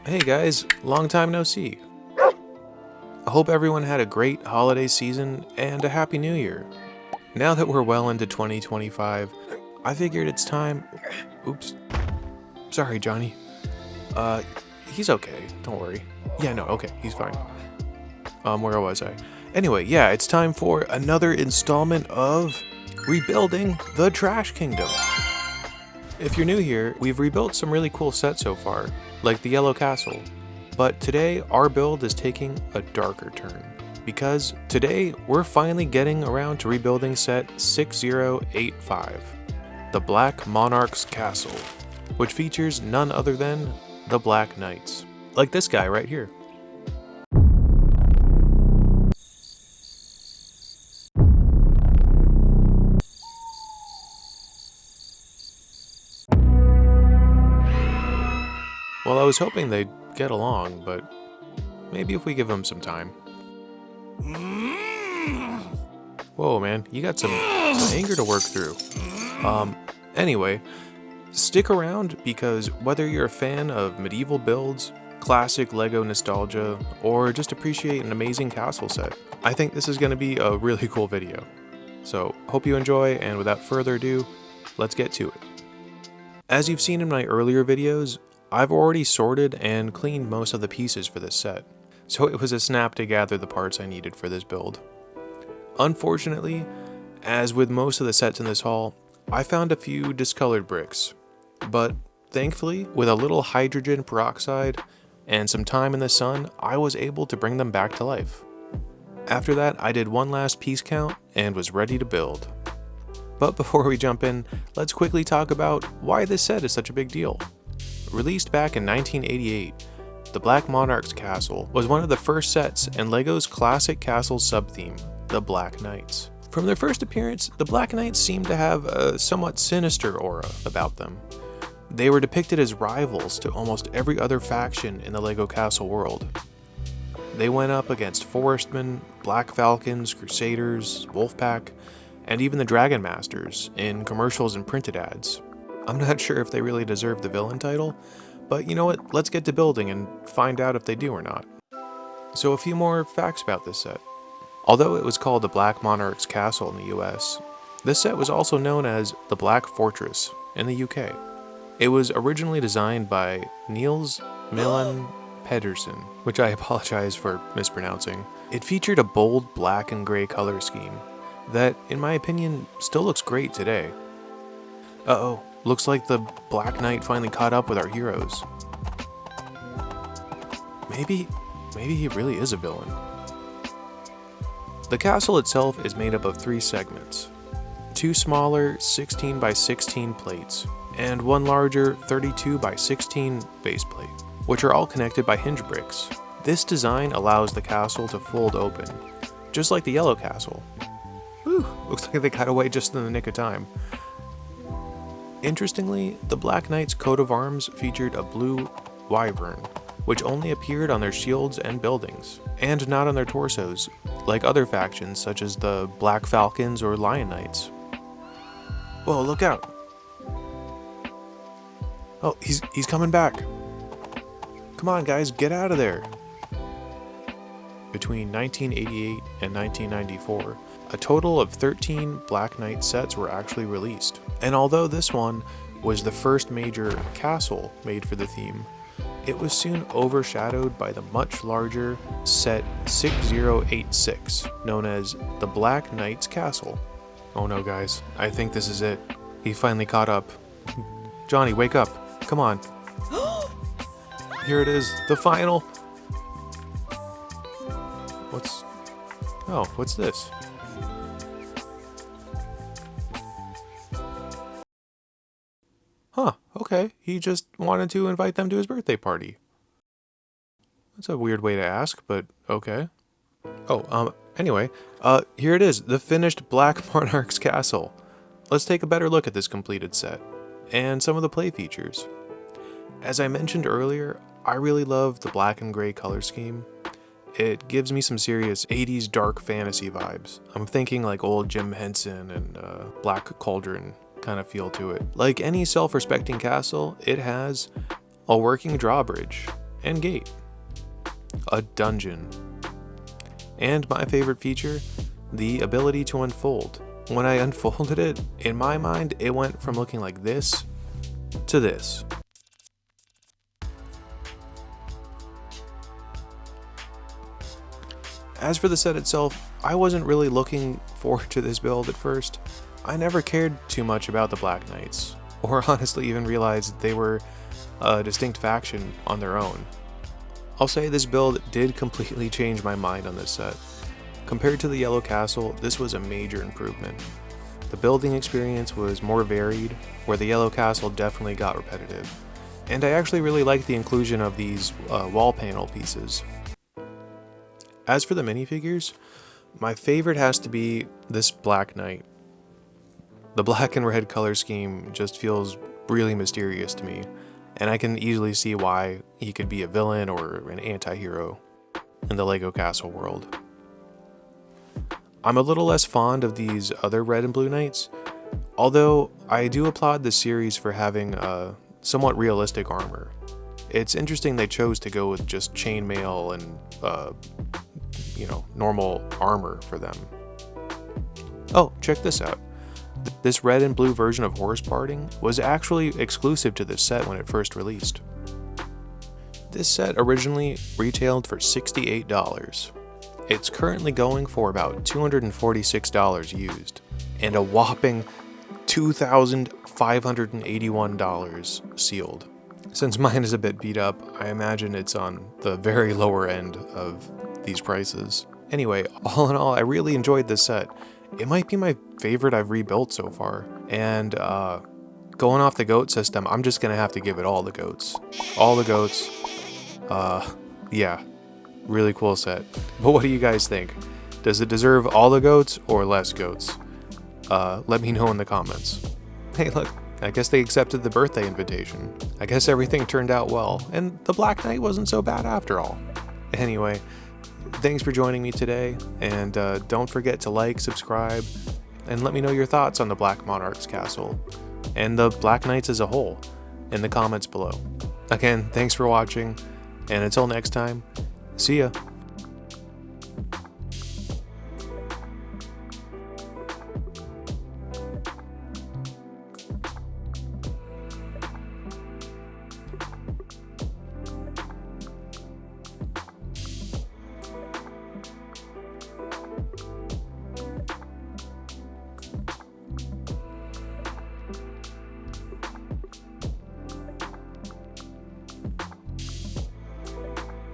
Hey guys, long time no see. I hope everyone had a great holiday season and a happy new year. Now that we're well into 2025, I figured it's time... Oops. Sorry, Johnny. He's okay, don't worry. Yeah, no, okay, he's fine. Where was I? Anyway, yeah, it's time for another installment of Rebuilding the Trash Kingdom. If you're new here, we've rebuilt some really cool sets so far, like the Yellow Castle. But today, our build is taking a darker turn. Because today, we're finally getting around to rebuilding set 6085, the Black Monarch's Castle, which features none other than the Black Knights. Like this guy right here. Well, I was hoping they'd get along, but maybe if we give them some time. Whoa, man, you got some anger to work through. Anyway, stick around because whether you're a fan of medieval builds, classic Lego nostalgia, or just appreciate an amazing castle set, I think this is going to be a really cool video. So, hope you enjoy, and without further ado, let's get to it. As you've seen in my earlier videos, I've already sorted and cleaned most of the pieces for this set, so it was a snap to gather the parts I needed for this build. Unfortunately, as with most of the sets in this haul, I found a few discolored bricks, but thankfully, with a little hydrogen peroxide and some time in the sun, I was able to bring them back to life. After that, I did one last piece count and was ready to build. But before we jump in, let's quickly talk about why this set is such a big deal. Released back in 1988, the Black Monarch's Castle was one of the first sets in LEGO's classic castle sub-theme, the Black Knights. From their first appearance, the Black Knights seemed to have a somewhat sinister aura about them. They were depicted as rivals to almost every other faction in the LEGO Castle world. They went up against Forestmen, Black Falcons, Crusaders, Wolfpack, and even the Dragon Masters in commercials and printed ads. I'm not sure if they really deserve the villain title, but you know what, let's get to building and find out if they do or not. So a few more facts about this set. Although it was called the Black Monarch's Castle in the US, this set was also known as the Black Fortress in the UK. It was originally designed by Niels Milan Pedersen, which I apologize for mispronouncing. It featured a bold black and gray color scheme that, in my opinion, still looks great today. Uh-oh. Looks like the Black Knight finally caught up with our heroes. Maybe he really is a villain. The castle itself is made up of 3 segments. 2 smaller 16 by 16 plates, and 1 larger 32 by 16 base plate, which are all connected by hinge bricks. This design allows the castle to fold open, just like the Yellow Castle. Whew, looks like they got away just in the nick of time. Interestingly, the Black Knight's coat of arms featured a blue wyvern, which only appeared on their shields and buildings, and not on their torsos, like other factions such as the Black Falcons or Lion Knights. Whoa, look out! Oh, he's coming back! Come on guys, get out of there! Between 1988 and 1994, a total of 13 Black Knight sets were actually released. And although this one was the first major castle made for the theme, it was soon overshadowed by the much larger set 6086, known as the Black Knight's Castle. Oh no guys, I think this is it. He finally caught up. Johnny, wake up. Come on. Here it is, the final. What's this? Huh, okay, he just wanted to invite them to his birthday party. That's a weird way to ask, but okay. Anyway, here it is, the finished Black Monarch's Castle. Let's take a better look at this completed set, and some of the play features. As I mentioned earlier, I really love the black and gray color scheme. It gives me some serious 80s dark fantasy vibes. I'm thinking like old Jim Henson and Black Cauldron kind of feel to it. Like any self-respecting castle, it has a working drawbridge, and gate. A dungeon. And my favorite feature, the ability to unfold. When I unfolded it, in my mind, it went from looking like this to this. As for the set itself, I wasn't really looking forward to this build at first. I never cared too much about the Black Knights, or honestly even realized they were a distinct faction on their own. I'll say this build did completely change my mind on this set. Compared to the Yellow Castle, this was a major improvement. The building experience was more varied, where the Yellow Castle definitely got repetitive. And I actually really liked the inclusion of these wall panel pieces. As for the minifigures, my favorite has to be this Black Knight. The black and red color scheme just feels really mysterious to me, and I can easily see why he could be a villain or an anti-hero in the Lego Castle world. I'm a little less fond of these other red and blue knights, although I do applaud the series for having a somewhat realistic armor. It's interesting they chose to go with just chainmail and normal armor for them. Oh, check this out. This red and blue version of Horse Parting was actually exclusive to this set when it first released. This set originally retailed for $68. It's currently going for about $246 used, and a whopping $2,581 sealed. Since mine is a bit beat up, I imagine it's on the very lower end of these prices. Anyway, all in all, I really enjoyed this set. It might be my favorite I've rebuilt so far, and going off the goat system, I'm just gonna have to give it all the goats. All the goats. Yeah, really cool set. But what do you guys think? Does it deserve all the goats or less goats? Let me know in the comments. Hey look, I guess they accepted the birthday invitation. I guess everything turned out well, and the Black Knight wasn't so bad after all. Anyway, thanks for joining me today, and don't forget to like, subscribe, and let me know your thoughts on the Black Monarch's castle, and the Black Knights as a whole, in the comments below. Again, thanks for watching, and until next time, see ya!